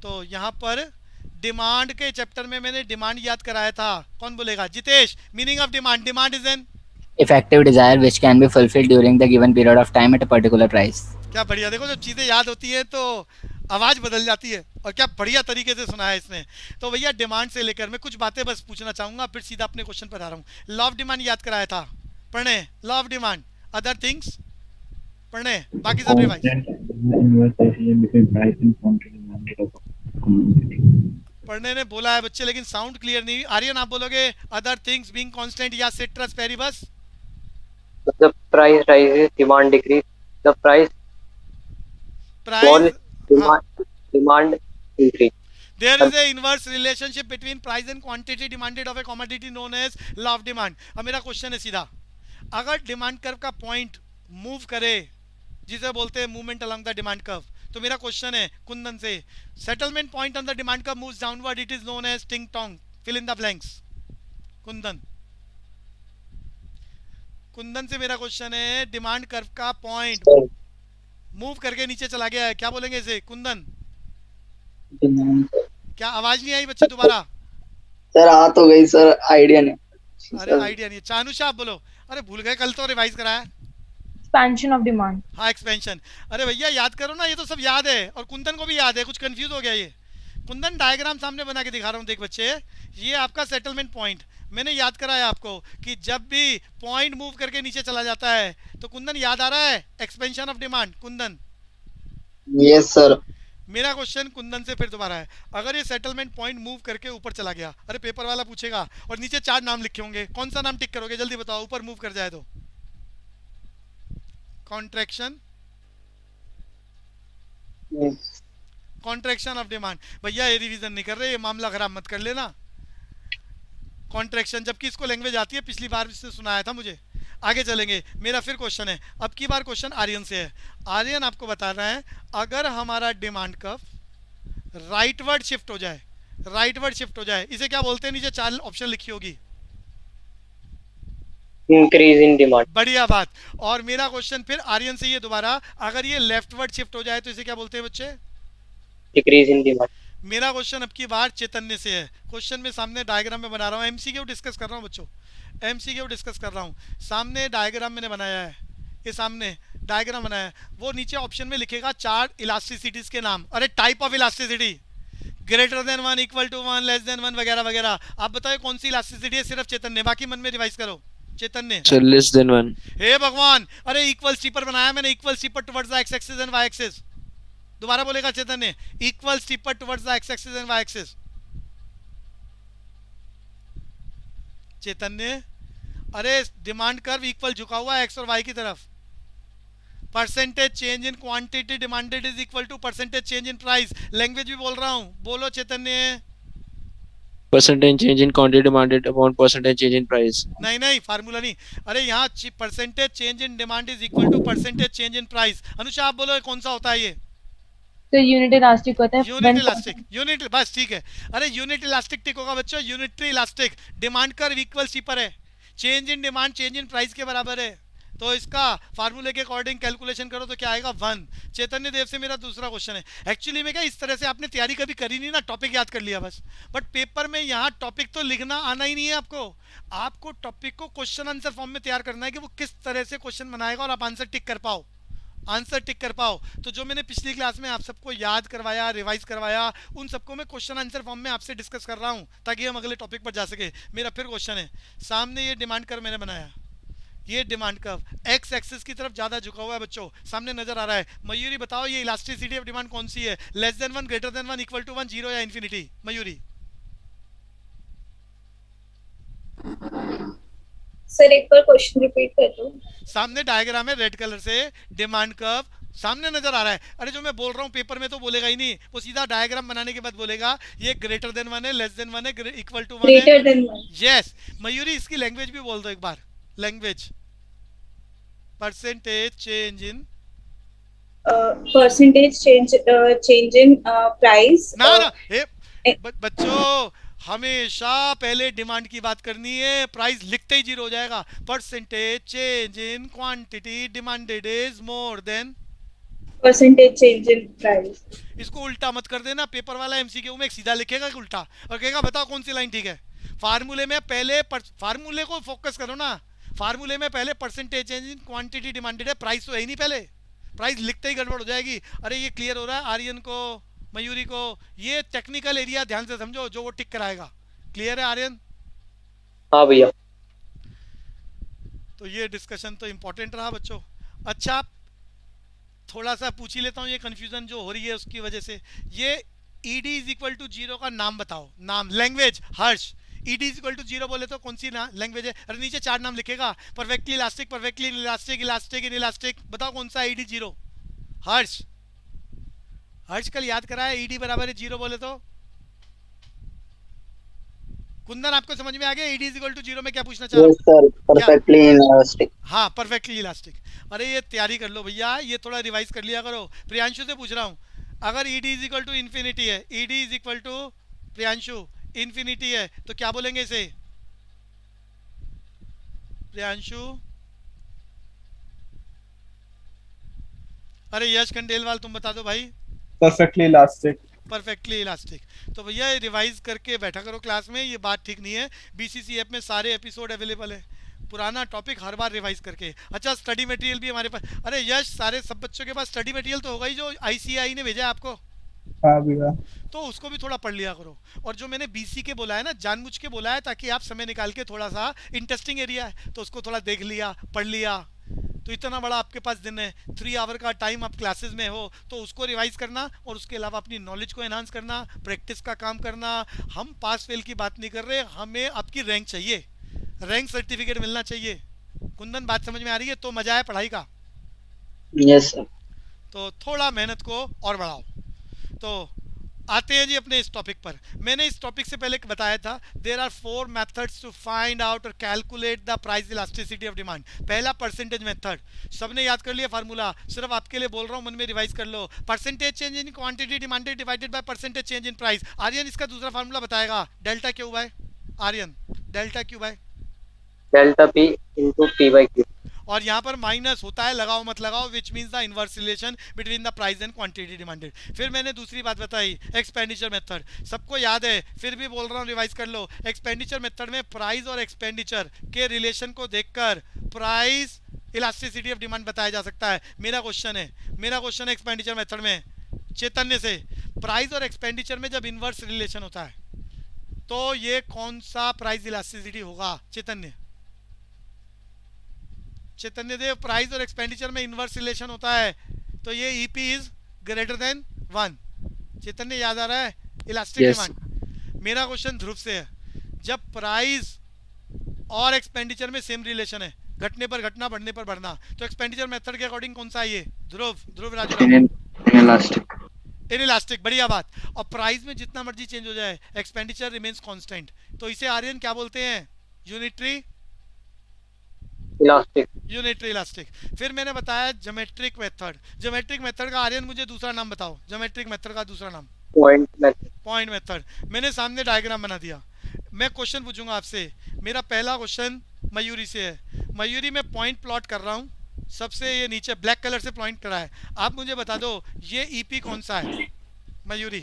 तो यहाँ पर डिमांड के चैप्टर में मैंने डिमांड याद कराया था। कौन बोलेगा? Jitesh, meaning of demand. Demand is an, Effective desire which can be fulfilled during the given period of time at a particular price. क्या बढ़िया! देखो जब चीज़ें याद होती है तो आवाज़ बदल जाती है, और क्या बढ़िया तरीके से सुना है इसने। तो भैया डिमांड से लेकर मैं कुछ बातें बस पूछना चाहूँगा, फिर सीधा अपने क्वेश्चन पर आ रहा हूँ। लॉ ऑफ डिमांड याद कराया था, पढ़ने। Law of demand, other things पढ़ने, बाकी सब revise. Constant inverse relationship between price and quantity demanded of a commodity. पढ़ने ने बोला है बच्चे, लेकिन साउंड क्लियर नहीं। आर्यन आप बोलोगे अदर थिंग्स बीइंग कांस्टेंट या citrus Paribas? The price rises, demand decrease. The price price, falls, हाँ। demand increase. There is a inverse relationship between price and quantity demanded of a commodity known as law of demand। अब मेरा question है सीधा, अगर demand curve का point move करे, जिसे बोलते हैं movement along the demand curve, तो मेरा क्वेश्चन है कुंदन से, settlement point on the demand curve moves downward, it is known as ting tong, fill in the blanks. Kundan, Kundan से मेरा क्वेश्चन है, डिमांड कर्व का पॉइंट So, मूव करके नीचे चला गया है, क्या बोलेंगे इसे? कुंदन, Demand. क्या आवाज नहीं आई बच्चे दोबारा? सर आ तो गई सर, आइडिया नहीं अरे सर। आइडिया नहीं है। चानुषा आप बोलो। अरे भूल गए, कल तो रिवाइज कराया। expansion of demand. हाँ, एक्सपेंशन। अरे भैया याद करो ना, ये तो सब याद है, और कुंदन को भी याद है, कुछ कंफ्यूज हो गया ये। कुंदन डायग्राम सामने बना के दिखा रहा हूँ, देख बच्चे, ये आपका सेटलमेंट पॉइंट मैंने याद कराया आपको, कि जब भी पॉइंट मूव करके नीचे चला जाता है, तो कुंदन याद आ रहा है expansion of demand? Kundan, yes sir. मेरा क्वेश्चन कुंदन से फिर दोबारा है, अगर ये सेटलमेंट पॉइंट मूव करके ऊपर चला गया, अरे पेपर वाला पूछेगा और नीचे चार नाम लिखे होंगे, कौन सा नाम टिक करोगे? जल्दी बताओ, ऊपर मूव कर जाए तो। Contraction, contraction of demand. भैया ये रिवीजन नहीं कर रहे, ये मामला खराब मत कर लेना। कॉन्ट्रैक्शन, जबकि इसको लैंग्वेज आती है, पिछली बार इसने सुनाया था मुझे। आगे चलेंगे, मेरा फिर क्वेश्चन है, अब की बार क्वेश्चन आर्यन से है। आर्यन आपको बता रहा है, अगर हमारा डिमांड कर्व राइटवर्ड शिफ्ट हो जाए, राइटवर्ड शिफ्ट हो जाए, इसे क्या बोलते हैं? नीचे चार ऑप्शन लिखी होगी। increase in demand. बढ़िया बात। और मेरा क्वेश्चन फिर आर्यन से ये दोबारा, अगर ये लेफ्टवर्ड शिफ्ट हो जाए तो इसे क्या बोलते हैं बच्चे? Decrease in demand. मेरा क्वेश्चन अब की बार चैतन्य से है। क्वेश्चन में सामने डायग्राम में बना रहा हूँ, एमसीक्यू डिस्कस कर रहा हूँ बच्चों, एमसीक्यू डिस्कस कर रहा हूँ। सामने डायग्राम मैंने बनाया है, ये सामने डायग्राम बनाया है, वो नीचे ऑप्शन में लिखेगा चार इलास्टिसिटीज के नाम। अरे type of elasticity, greater than one, equal to one, less than one, वगैरह वगैरह। आप बताओ कौन सी इलास्टिसिटी है? सिर्फ चैतन्य, बाकी मन में रिवाइज करो। Chaitanya, sir less than one. हे भगवान! अरे इक्वल स्टीपर बनाया मैंने, equal steeper towards the x axis and y axis. दोबारा बोलेगा Chaitanya, equal steeper towards the x axis and y axis. Chaitanya, अरे डिमांड कर्व इक्वल झुका हुआ है एक्स और वाई की तरफ। Percentage change in quantity demanded is equal to percentage change in price. Language भी बोल रहा हूँ, बोलो Chaitanya. Percentage change in quantity demanded upon percentage change in price. नहीं नहीं, फार्मूला नहीं। अरे यहाँ percentage change in demand is equal to percentage change in price. Anusha आप बोलो कौन सा होता है ये? तो यूनिट इलास्टिक होता है यूनिट इलास्टिक, यूनिट, बस ठीक है। अरे यूनिट इलास्टिक टिक होगा बच्चों, unitary elastic. Demand curve equal सी पर है, change in demand change in price के बराबर है, तो इसका फार्मूले के अकॉर्डिंग कैलकुलेशन करो तो क्या आएगा? वन। चैतन्य देव से मेरा दूसरा क्वेश्चन है, एक्चुअली में क्या इस तरह से आपने तैयारी कभी करी नहीं ना, टॉपिक याद कर लिया बस, बट पेपर में यहाँ टॉपिक तो लिखना आना ही नहीं है आपको। आपको टॉपिक को क्वेश्चन आंसर फॉर्म में तैयार करना है, कि वो किस तरह से क्वेश्चन बनाएगा और आप आंसर टिक कर पाओ, आंसर टिक कर पाओ। तो जो मैंने पिछली क्लास में आप सबको याद करवाया, रिवाइज करवाया, उन सबको मैं क्वेश्चन आंसर फॉर्म में आपसे डिस्कस कर रहा हूँ, ताकि हम अगले टॉपिक पर जा सके। मेरा फिर क्वेश्चन है, सामने ये डिमांड कर्व मैंने बनाया, ये डिमांड कर्व एक्स एक्सिस की तरफ ज्यादा झुका हुआ है बच्चों, सामने नजर आ रहा है। मयूरी बताओ ये इलास्टिसिटी ऑफ डिमांड कौन सी है? Less than one, greater than one, equal to one, zero या इन्फिनिटी? मयूरी, सर एक बार क्वेश्चन रिपीट कर दो। सामने डायग्राम है रेड कलर से, डिमांड कर्व सामने नजर आ रहा है। अरे जो मैं बोल रहा हूँ पेपर में तो बोलेगा ही नहीं, वो सीधा डायग्राम बनाने के बाद बोलेगा ये ग्रेटर देन वन है, लेस देन वन है, इक्वल टू वन है। Greater than one. Yes. Mayuri इसकी लैंग्वेज भी बोल दो एक बार, language. Percentage change in, percentage change in price. ना ना, बच्चों हमेशा पहले डिमांड की बात करनी है, प्राइस लिखते ही जीरो हो जाएगा। Percentage change in quantity demanded is more than, percentage change in price. इसको उल्टा मत कर देना, पेपर वाला एमसीक्यू में एक सीधा लिखेगा कि उल्टा, और कहेगा बताओ कौन सी लाइन ठीक है। फार्मूले में पहले फार्मूले को फोकस करो ना, फार्मूले में पहले percentage change in quantity demanded है, प्राइस तो है ही नहीं, पहले प्राइस लिखते ही गड़बड़ हो जाएगी। अरे ये क्लियर हो रहा है आर्यन को, मयूरी को? ये टेक्निकल एरिया ध्यान से समझो, जो वो टिक कराएगा। क्लियर है आर्यन? हाँ भैया। तो ये डिस्कशन तो इंपॉर्टेंट रहा बच्चों। अच्छा, थोड़ा सा पूछ ही लेता हूँ, ये कंफ्यूजन जो हो रही है उसकी वजह से, ये ED is equal to zero का नाम बताओ, नाम, language. Harsh, ED is equal to zero बोले तो कौन सी लैंग्वेज है? अरे नीचे 4 नाम लिखेगा, perfectly elastic, perfectly elastic, elastic in elastic, बताओ कौन सा ED जीरो? हर्ष, हर्ष कल याद करा है ED बराबर है जीरो बोले तो? कुंदन आपको समझ में आ गया ED is equal to zero में क्या पूछना चाह रहा हूँ? Sir, perfectly elastic. हाँ, परफेक्टली इलास्टिक। अरे ये तैयारी कर लो भैया, ये थोड़ा रिवाइज कर लिया करो। प्रियांशु से पूछ रहा हूँ, अगर ED is equal to infinity है, ED is equal to Priyanshu infinity है, तो क्या बोलेंगे इसे? प्रियांशु, अरे यश खंडेलवाल तुम बता दो भाई। Perfectly elastic. Perfectly elastic. तो भैया रिवाइज करके बैठा करो क्लास में, ये बात ठीक नहीं है। BCC ऐप में सारे एपिसोड अवेलेबल है, पुराना टॉपिक हर बार रिवाइज करके। अच्छा, स्टडी मटेरियल भी हमारे पास। अरे यश, सारे सब बच्चों के पास स्टडी मटेरियल तो होगा ही, जो ICAI ने भेजा है आपको। हाँ भैया। तो उसको भी थोड़ा पढ़ लिया करो। और जो मैंने BC के बोला है ना, जानबूझ के बोला है ताकि आप समय निकाल के, थोड़ा सा इंटरेस्टिंग एरिया है तो उसको थोड़ा देख लिया, पढ़ लिया। तो इतना बड़ा आपके पास दिन है, 3 आवर का टाइम आप क्लासेस में हो, तो उसको रिवाइज करना और उसके अलावा अपनी नॉलेज को एनहांस करना, प्रैक्टिस का काम करना। हम पास फेल की बात नहीं कर रहे, हमें आपकी रैंक चाहिए, रैंक सर्टिफिकेट मिलना चाहिए। कुंदन, बात समझ में आ रही है? तो मजा है पढ़ाई का। Yes sir. तो थोड़ा मेहनत को और बढ़ाओ। तो आते हैं जी अपने इस टॉपिक पर। मैंने इस टॉपिक से पहले बताया था, there are 4 methods to find out और calculate the price elasticity of demand. पहला परसेंटेज मेथड, सबने याद कर लिया फार्मूला, सिर्फ आपके लिए बोल रहा हूँ, मन में रिवाइज कर लो। Percentage change in quantity demanded divided by percentage change in price. Aryan इसका दूसरा फार्मूला बताएगा, delta Q by, Aryan delta Q by delta P into P/Q। और यहाँ पर माइनस होता है, लगाओ मत लगाओ, which means the inverse relation between the price and quantity demanded. फिर मैंने दूसरी बात बताई, एक्सपेंडिचर मेथड, सबको याद है, फिर भी बोल रहा हूँ, रिवाइज कर लो। एक्सपेंडिचर मेथड में प्राइस और एक्सपेंडिचर के रिलेशन को देखकर प्राइस इलास्टिसिटी ऑफ डिमांड बताया जा सकता है। मेरा क्वेश्चन है एक्सपेंडिचर मेथड में चैतन्य से, प्राइस और एक्सपेंडिचर में जब इनवर्स रिलेशन होता है तो ये कौन सा प्राइस इलास्टिसिटी होगा? चैतन्य देव, प्राइस और एक्सपेंडिचर में इनवर्स रिलेशन होता है तो ये EP इज ग्रेटर देन 1। चैतन्य, याद आ रहा है? Elastic demand. मेरा क्वेश्चन ध्रुव से है, जब प्राइस और एक्सपेंडिचर में सेम रिलेशन है, घटने पर घटना, बढ़ने पर बढ़ना, तो एक्सपेंडिचर मेथड के अकॉर्डिंग कौन सा है ये? ध्रुव राजू। इलास्टिक। इनइलास्टिक, बढ़िया बात। और प्राइस में जितना मर्जी चेंज हो जाए, एक्सपेंडिचर रिमेन्स कांस्टेंट, तो इसे आर्यन क्या बोलते हैं? Unitary elastic. फिर मैंने बताया ज्योमेट्रिक मेथड का आर्यन मुझे दूसरा नाम बताओ, ज्योमेट्रिक मेथड का दूसरा नाम? Point method. मैंने सामने डायग्राम बना दिया। मैं क्वेश्चन पूछूंगा आपसे। मेरा पहला क्वेश्चन मयूरी से है। मयूरी, मैं पॉइंट प्लॉट कर रहा हूँ, सबसे ये नीचे ब्लैक कलर से पॉइंट करा है, आप मुझे बता दो ये EP कौन सा है? मयूरी,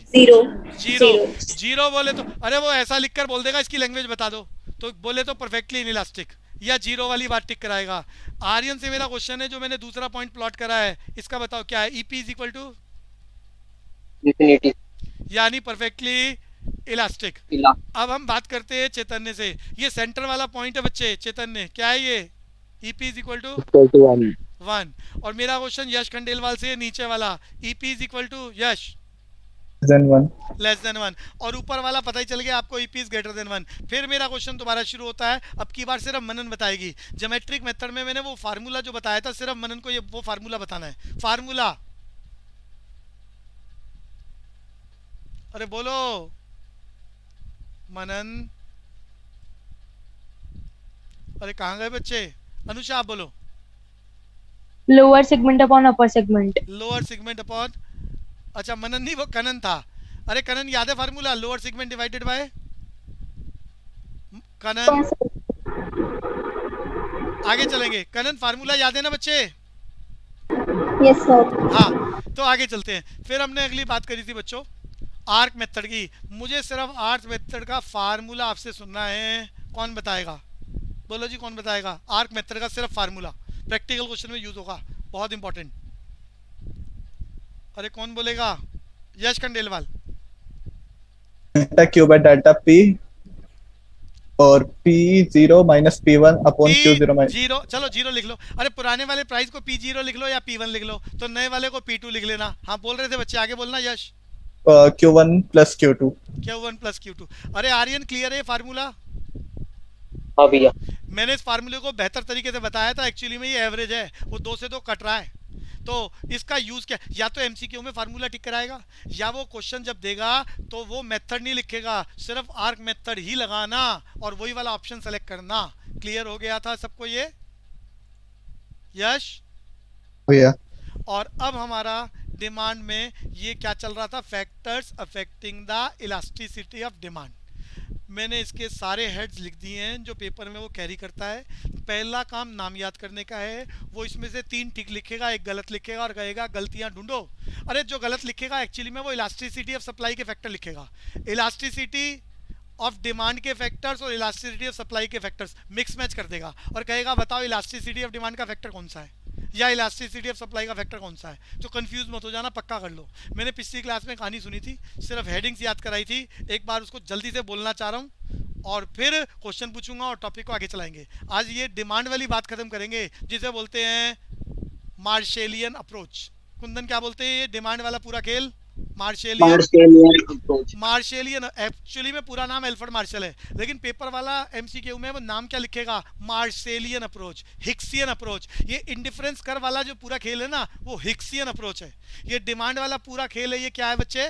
जीरो बोले तो, अरे वो ऐसा लिखकर बोल देगा इसकी लैंग्वेज बता दो, तो बोले तो परफेक्टली इनइलास्टिक या जीरो वाली बात टिक कराएगा। आर्यन से मेरा क्वेश्चन है, जो मैंने दूसरा पॉइंट प्लॉट करा है, इसका बताओ क्या है? EP is equal to infinity, यानी परफेक्टली इलास्टिक। अब हम बात करते हैं चैतन्य से। ये सेंटर वाला पॉइंट है बच्चे, चैतन्य क्या है ये? EP is equal to 1। और मेरा क्वेश्चन यश खंडेलवाल से, नीचे वाला EP is equal to Yash less than 1, और ऊपर वाला पता ही चल गया आपको, EP इज ग्रेटर देन 1। फिर मेरा क्वेश्चन दोबारा शुरू होता है, अब की बार सिर्फ मनन बताएगी। ज्योमेट्रिक मेथड में मैंने वो फार्मूला जो बताया था, सिर्फ मनन को ये वो फार्मूला बताना है। फार्मूला, अरे बोलो मनन, अरे कहाँ गए बच्चे? अनुषा आप बोलो। Lower segment upon upper segment. Lower segment upon, अच्छा मनन नहीं, वो कनन था। अरे कनन, याद है फार्मूला? Lower segment divided by Kanan. आगे चलेंगे। कनन, फार्मूला याद है ना बच्चे? Yes, sir. हाँ, तो आगे चलते हैं। फिर हमने अगली बात करी थी बच्चों आर्क मेथड की। मुझे सिर्फ आर्क मेथड का फार्मूला आपसे सुनना है, कौन बताएगा? बोलो जी, कौन बताएगा? आर्क मेथड का सिर्फ फार्मूला प्रैक्टिकल क्वेश्चन में यूज होगा, बहुत इंपॉर्टेंट। अरे कौन बोलेगा? Yash Khandelwal. Delta Q by delta P और P0 minus P1 upon Q0 minus zero, चलो जीरो लिख लो। अरे पुराने वाले प्राइस को P0 लिख लो या P1 लिख लो, तो नए वाले को P2 लिख लेना। हाँ बोल रहे थे बच्चे, आगे बोलना यश। Q1 plus Q2। Q1 plus Q2। अरे आर्यन क्लियर है फार्मूला? हाँ भैया। मैंने इस फार्मूले को बेहतर तरीके से बताया था, एक्चुअली में ये एवरेज है, वो 2 से 2 कट रहा है। तो इसका यूज क्या, या तो एमसीक्यू में फार्मूला टिक कराएगा, या वो क्वेश्चन जब देगा तो वो मेथड नहीं लिखेगा, सिर्फ आर्क मेथड ही लगाना और वही वाला ऑप्शन सेलेक्ट करना। क्लियर हो गया था सबको ये? यश भैया और अब हमारा डिमांड में ये क्या चल रहा था? Factors affecting the elasticity of demand. मैंने इसके सारे हेड्स लिख दिए हैं जो पेपर में वो कैरी करता है। पहला काम नाम याद करने का है, वो इसमें से 3 टिक लिखेगा, 1 गलत लिखेगा और कहेगा गलतियां ढूंढो। अरे जो गलत लिखेगा एक्चुअली में वो इलास्टिसिटी ऑफ सप्लाई के फैक्टर लिखेगा। इलास्टिसिटी ऑफ डिमांड के फैक्टर्स और इलास्टिसिटी ऑफ सप्लाई के फैक्टर्स मिक्स मैच कर देगा और कहेगा बताओ इलास्टिसिटी ऑफ डिमांड का फैक्टर कौन सा है या इलास्टिसिटी ऑफ सप्लाई का फैक्टर कौन सा है। तो कंफ्यूज मत हो जाना, पक्का कर लो। मैंने पिछली क्लास में कहानी सुनी थी, सिर्फ हेडिंग्स याद कराई थी, एक बार उसको जल्दी से बोलना चाह रहा हूँ और फिर क्वेश्चन पूछूंगा और टॉपिक को आगे चलाएंगे। आज ये डिमांड वाली बात खत्म करेंगे जिसे बोलते हैं मार्शेलियन अप्रोच। कुंदन क्या बोलते हैं ये डिमांड वाला पूरा खेल? मार्शेलियन एक्चुअली में पूरा नाम एल्फ्रेड मार्शल है, लेकिन पेपर वाला एमसीक्यू में वो नाम क्या लिखेगा? मार्शेलियन अप्रोच, हिक्सियन अप्रोच। ये इंडिफरेंस कर वाला जो पूरा खेल है ना, वो हिक्सियन अप्रोच है। ये डिमांड वाला पूरा खेल है, ये क्या है बच्चे?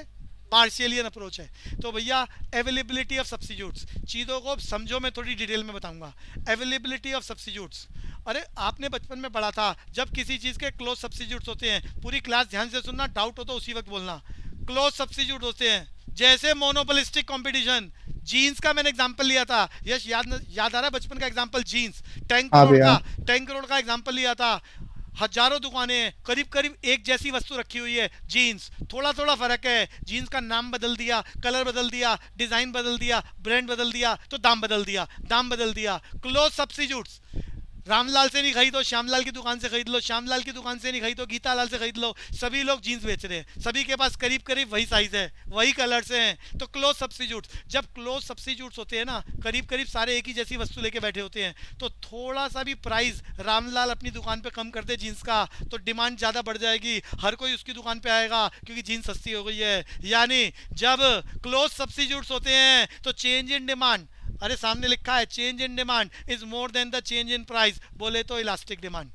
मार्शेलियन अप्रोच है। तो भैया अवेलेबिलिटी ऑफ सब्स्टिट्यूट्स, चीज़ों को समझो, मैं थोड़ी डिटेल में बताऊंगा। अवेलेबिलिटी ऑफ सब्स्टिट्यूट्स, अरे आपने बचपन में पढ़ा था जब किसी चीज़ के क्लोज सब्स्टिट्यूट्स होते हैं, पूरी क्लास ध्यान से सुनना, डाउट हो तो उसी वक्त बोलना। क्लोज सब्स्टिट्यूट होते हैं जैसे मोनोपोलिस्टिक कंपटीशन, जीन्स का मैंने एग्जांपल लिया था। यश याद आ रहा है बचपन का एग्जांपल? जीन्स 10 करोड़ का एग्जांपल लिया था। हजारों दुकानें हैं, करीब करीब एक जैसी वस्तु रखी हुई है, जीन्स, थोड़ा थोड़ा फर्क है। जीन्स का नाम बदल दिया, कलर बदल दिया, डिजाइन बदल दिया, ब्रांड बदल दिया, तो दाम बदल दिया। क्लोज सब्स्टिट्यूट्स, रामलाल से नहीं खरीदो श्यामलाल की दुकान से खरीद लो, श्यामलाल की दुकान से नहीं खरीदो गीता लाल से खरीद लो। सभी लोग जीन्स बेच रहे हैं, सभी के पास करीब करीब वही साइज है, वही कलर्स हैं। तो क्लोज सब्स्टिट्यूट, जब क्लोज सब्स्टिट्यूट्स होते हैं ना, करीब करीब सारे एक ही जैसी वस्तु लेके बैठे होते हैं, तो थोड़ा सा भी प्राइस रामलाल अपनी दुकान पे कम कर दे जीन्स का, तो डिमांड ज़्यादा बढ़ जाएगी, हर कोई उसकी दुकान पे आएगा क्योंकि जीन्स सस्ती हो गई है। यानी जब क्लोज सब्स्टिट्यूट्स होते हैं तो चेंज इन डिमांड, अरे सामने लिखा है change in demand is more than the change in price, बोले तो इलास्टिक डिमांड।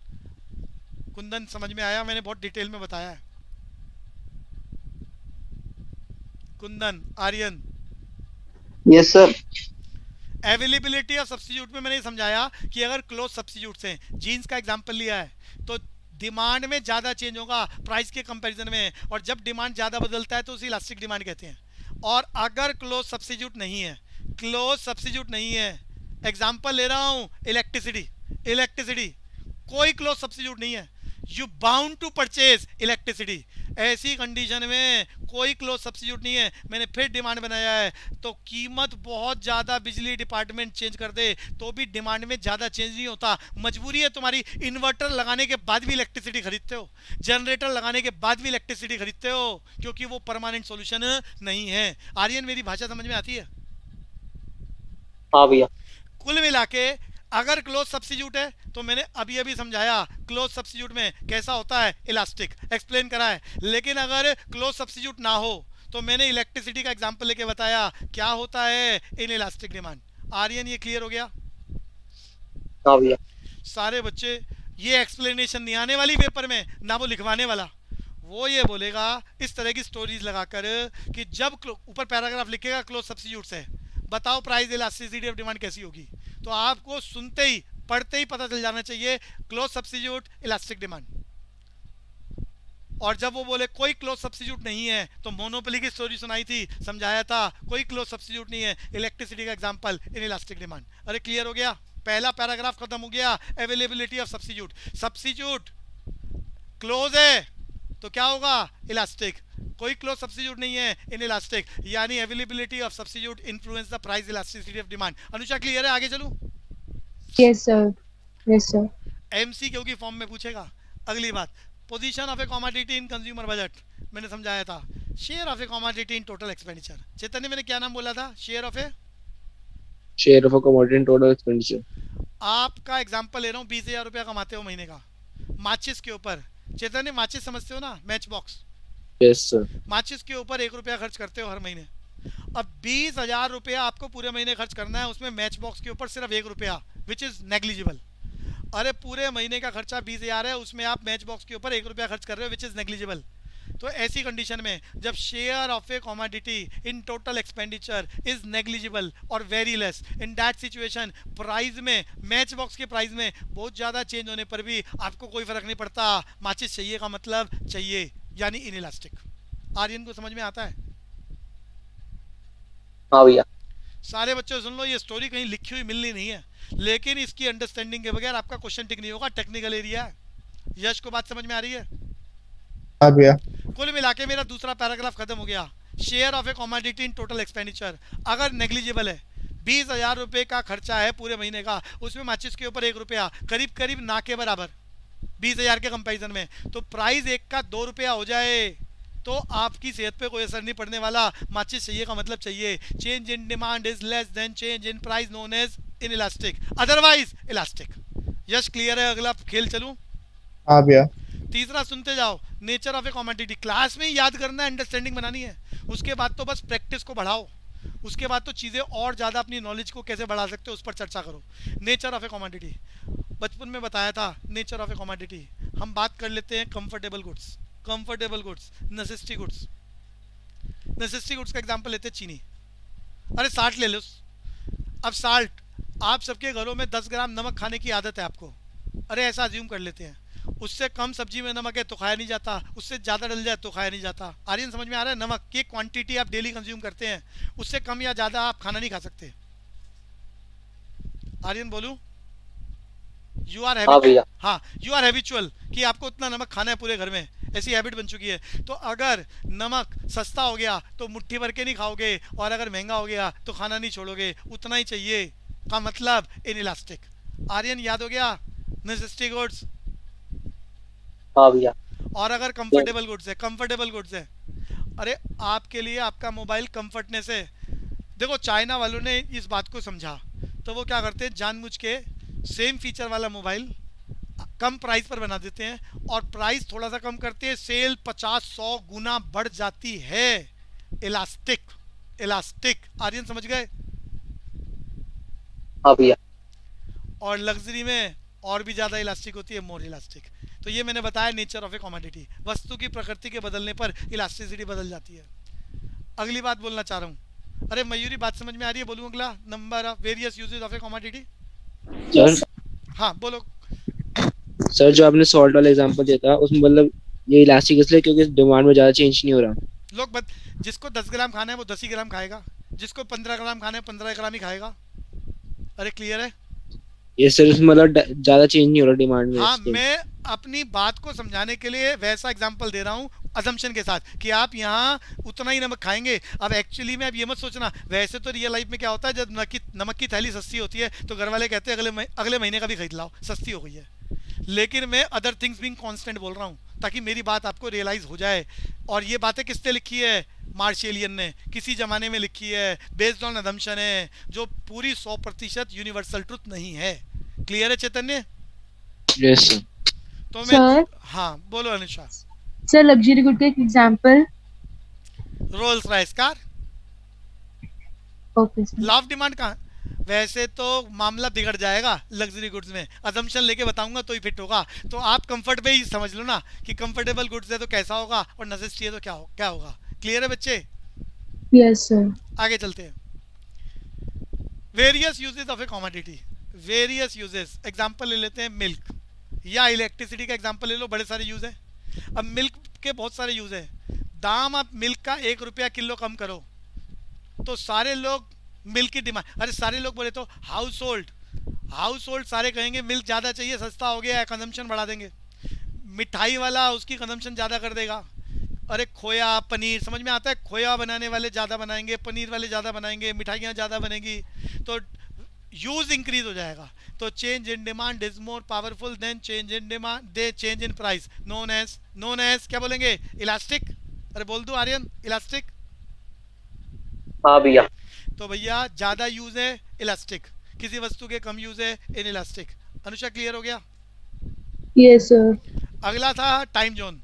कुंदन समझ में आया? मैंने बहुत डिटेल में बताया है। Kundan, Aryan? Yes sir. Availability of substitute में मैंने समझाया कि अगर क्लोज सब्स्टिट्यूट्स हैं, जीन्स का एग्जांपल लिया है, तो डिमांड में ज़्यादा चेंज होगा प्राइस के कंपैरिजन में, और जब डिमांड ज़्यादा बदलता है तो उसे इलास्टिक डिमांड कहते हैं। और अगर क्लोज सब्स्टिट्यूट नहीं है, एग्जांपल ले रहा हूं इलेक्ट्रिसिटी, कोई क्लोज सब्स्टिट्यूट नहीं है, you bound to purchase electricity, ऐसी कंडीशन में कोई क्लोज सब्स्टिट्यूट नहीं है, मैंने फिर डिमांड बनाया है, तो कीमत बहुत ज़्यादा बिजली डिपार्टमेंट चेंज कर दे तो भी डिमांड में ज़्यादा चेंज नहीं होता। मजबूरी है तुम्हारी, इन्वर्टर लगाने के बाद भी इलेक्ट्रिसिटी खरीदते हो, जनरेटर लगाने के बाद भी इलेक्ट्रिसिटी खरीदते हो, क्योंकि वो परमानेंट सॉल्यूशन नहीं है। आर्यन मेरी भाषा समझ में आती है? हाँ भैया। कुल मिला के अगर क्लोज सब्स्टिट्यूट है तो मैंने अभी समझाया क्लोज सब्स्टिट्यूट में कैसा होता है, इलास्टिक, एक्सप्लेन करा है। लेकिन अगर क्लोज सब्स्टिट्यूट ना हो तो मैंने इलेक्ट्रिसिटी का एग्जांपल लेके बताया क्या होता है, इन इलास्टिक डिमांड। आर्यन ये क्लियर हो गया? हाँ भैया। सारे बच्चे ये एक्सप्लेनेशन नहीं आने वाली पेपर में, ना वो लिखवाने वाला, वो ये बोलेगा इस तरह की स्टोरीज लगाकर कि जब ऊपर पैराग्राफ लिखेगा क्लोज सब्स्टिट्यूट है, बताओ प्राइस इलास्टिसिटी ऑफ डिमांड कैसी होगी, तो आपको सुनते ही पढ़ते ही पता चल जाना चाहिए क्लोज सब्स्टिट्यूट इलास्टिक डिमांड। और जब वो बोले कोई क्लोज सब्स्टिट्यूट नहीं है, तो मोनोपोली की स्टोरी सुनाई थी, समझाया था कोई क्लोज सब्स्टिट्यूट नहीं है, इलेक्ट्रिसिटी का एग्जांपल इन इलास्टिक डिमांड। अरे क्लियर हो गया? पहला पैराग्राफ खत्म हो गया, अवेलेबिलिटी ऑफ सब्स्टिट्यूट क्लोज है तो क्या होगा, इलास्टिक। कोई क्लोज सब्स्टिट्यूट नहीं है इन इलास्टिक, यानी availability of substitute influence the price elasticity of demand. Anusha clear है, आगे चलूं? Yes, sir. Yes, sir. MCQ की फॉर्म में पूछेगा। अगली बात, position of a commodity in consumer budget, मैंने समझाया था। Share of a commodity in total expenditure, Chaitanya मैंने क्या नाम बोला था, share of a, Share of a commodity in total expenditure. आपका एग्जांपल ले रहा हूँ, 20,000 रुपया कमाते हो महीने का माचिस के ऊपर। चैतन्य माचिस समझते हो ना, मैच बॉक्स, Yes, sir. माचिस के ऊपर 1 रुपया खर्च करते हो हर महीने। अब 20,000 रुपया आपको पूरे महीने खर्च करना है, उसमें मैच बॉक्स के ऊपर सिर्फ 1 रुपया, विच इज नेग्लिजिबल। अरे पूरे महीने का खर्चा 20,000 है, उसमें आप मैच बॉक्स के ऊपर 1 रुपया खर्च कर रहे हो, विच इज नेग्लिजिबल। तो ऐसी कंडीशन में जब share of a commodity in total expenditure is negligible और very less, in that situation price में, मैच बॉक्स के प्राइस में बहुत ज़्यादा चेंज होने पर भी आपको कोई फर्क नहीं पड़ता। माचिस चाहिए का मतलब चाहिए, यानी इनइलास्टिक। आर्यन को समझ में आता है? हाँ भैया। सारे बच्चों सुन लो, ये स्टोरी कहीं लिखी हुई मिलनी नहीं है, लेकिन इसकी अंडरस्टैंडिंग के बगैर आपका क्वेश्चन टिक नहीं होगा। टेक्निकल एरिया है। यश को बात समझ में आ रही है? हाँ भैया। कुल मिला के मेरा दूसरा पैराग्राफ खत्म हो गया। Share of a commodity in total expenditure अगर नेग्लिजिबल है, 20,000 रुपये का खर्चा है पूरे महीने का, उसमें माचिस के ऊपर 1 रुपया, करीब करीब ना के बराबर 20,000 के कंपैरिजन में, तो प्राइस एक का 2 रुपया हो जाए तो आपकी सेहत पे कोई असर नहीं पड़ने वाला। माचिस चाहिए का मतलब चाहिए। Change in demand is less than change in price, known as inelastic, otherwise elastic. Yes clear है? अगला खेल चलूं? हाँ भैया। तीसरा सुनते जाओ, nature of a commodity. Class में ही याद करना है, अंडरस्टैंडिंग बनानी है, उसके बाद तो बस प्रैक्टिस को बढ़ाओ, उसके बाद तो चीज़ें और ज़्यादा अपनी नॉलेज को कैसे बढ़ा सकते हो उस पर चर्चा करो। नेचर ऑफ ए कमोडिटी, बचपन में बताया था नेचर ऑफ ए कमोडिटी। हम बात कर लेते हैं comfortable goods, comfortable goods, necessity goods. Necessity goods का एग्जांपल लेते हैं चीनी। अरे साल्ट ले लो। अब साल्ट, आप सबके घरों में 10 ग्राम नमक खाने की आदत है आपको, अरे ऐसा अज्यूम कर लेते हैं, उससे कम सब्जी में नमक है तो खाया नहीं जाता, उससे ज़्यादा डल जाए तो खाया नहीं जाता। आर्यन समझ में आ रहा है? नमक की क्वांटिटी आप डेली कंज्यूम करते हैं, उससे कम या ज़्यादा आप खाना नहीं खा सकते। आर्यन बोलूं? यू आर हैबिचुअल, हाँ यू आर हैबिचुअल कि आपको उतना नमक खाना है पूरे घर में, ऐसी हैबिट बन चुकी है। तो अगर नमक सस्ता हो गया तो मुट्ठी भर के नहीं खाओगे, और अगर महंगा हो गया तो खाना नहीं छोड़ोगे, उतना ही चाहिए का मतलब इनइलास्टिक। आर्यन याद हो गया? Necessity goods. हाँ भैया। और अगर कंफर्टेबल गुड्स है, कंफर्टेबल गुड्स है, अरे आपके लिए आपका मोबाइल कंफर्टनेस है। देखो चाइना वालों ने इस बात को समझा, तो वो क्या करते हैं, जानबूझ के सेम फीचर वाला मोबाइल कम प्राइस पर बना देते हैं, और प्राइस थोड़ा सा कम करते हैं, सेल 50-100 गुना बढ़ जाती है। Elastic, elastic. आर्यन समझ गए? हाँ भैया। और लग्जरी में और भी ज़्यादा इलास्टिक होती है, मोर इलास्टिक। तो ये मैंने बताया नेचर ऑफ ए कमोडिटी। वस्तु की प्रकृति के बदलने पर इलास्टिसिटी बदल जाती है। अगली बात बोलना चाह रहा हूँ। अरे मयूरी बात समझ में आ रही है? बोलूँ अगला number of various uses of a commodity. Sir, हाँ बोलो। सर जो आपने सॉल्ट वाला एग्जांपल दिया था, उसमें मतलब ये इलास्टिक इसलिए क्योंकि डिमांड में ज़्यादा चेंज नहीं हो रहा। लोग जिसको 10 ग्राम खाना है वो 10 ही ग्राम खाएगा, जिसको 15 ग्राम खाना है 15 ग्राम ही खाएगा। अरे क्लियर है? ये सिर्फ मतलब ज़्यादा चेंज नहीं हो रहा डिमांड में। हाँ, मैं अपनी बात को समझाने के लिए वैसा एग्जांपल दे रहा हूँ अजम्पशन के साथ कि आप यहाँ उतना ही नमक खाएंगे। अब एक्चुअली में अब ये मत सोचना, वैसे तो रियल लाइफ में क्या होता है, जब नमक की थैली सस्ती होती है तो घर वाले कहते हैं अगले महीने का भी खरीद लाओ, सस्ती हो गई है। लेकिन मैं अदर थिंग्स बीइंग कांस्टेंट बोल रहा हूँ ताकि मेरी बात आपको रियलाइज हो जाए। और ये बातें किसने लिखी है? मार्शेलियन ने, किसी ज़माने में लिखी है, बेस्ड ऑन अजम्पशन है, जो पूरी 100% यूनिवर्सल ट्रुथ नहीं है। क्लियर है चैतन्य? Yes sir. तो मैं हाँ बोलो अनुषा। सर लग्जरी गुड का एक example. Rolls Royce car. Okay sir. Law of demand का वैसे तो मामला बिगड़ जाएगा लग्जरी गुड्स में, अजम्पशन लेके बताऊंगा तो ही फिट होगा। तो आप कंफर्ट पे ही समझ लो ना कि कंफर्टेबल गुड्स है तो कैसा होगा और नेसेसिटी है तो क्या होगा। क्लियर है बच्चे? Yes sir. आगे चलते हैं। Various uses of a commodity, various uses. Example ले लेते हैं मिल्क या इलेक्ट्रिसिटी का एग्जांपल ले लो, बड़े सारे यूज है। अब मिल्क के बहुत सारे यूज है। दाम आप मिल्क का 1 रुपया किलो कम करो तो सारे लोग मिल्क की डिमांड, अरे सारे लोग बोले तो हाउस होल्ड सारे कहेंगे मिल्क ज़्यादा चाहिए, सस्ता हो गया है, कंजम्पशन बढ़ा देंगे। मिठाई वाला उसकी कंजम्पशन ज़्यादा कर देगा। अरे खोया पनीर समझ में आता है, खोया बनाने वाले ज़्यादा बनाएंगे, पनीर वाले ज़्यादा बनाएंगे, मिठाइयाँ ज़्यादा बनेगी, तो यूज इंक्रीज हो जाएगा। तो change in demand is more powerful than change in demand the change in price, known as क्या बोलेंगे, इलास्टिक। अरे बोल दो आर्यन, इलास्टिक। हाँ भैया। तो भैया ज़्यादा यूज है इलास्टिक, किसी वस्तु के कम यूज है इन इलास्टिक। अनुषा क्लियर हो गया? Yes, sir. अगला था टाइम जोन।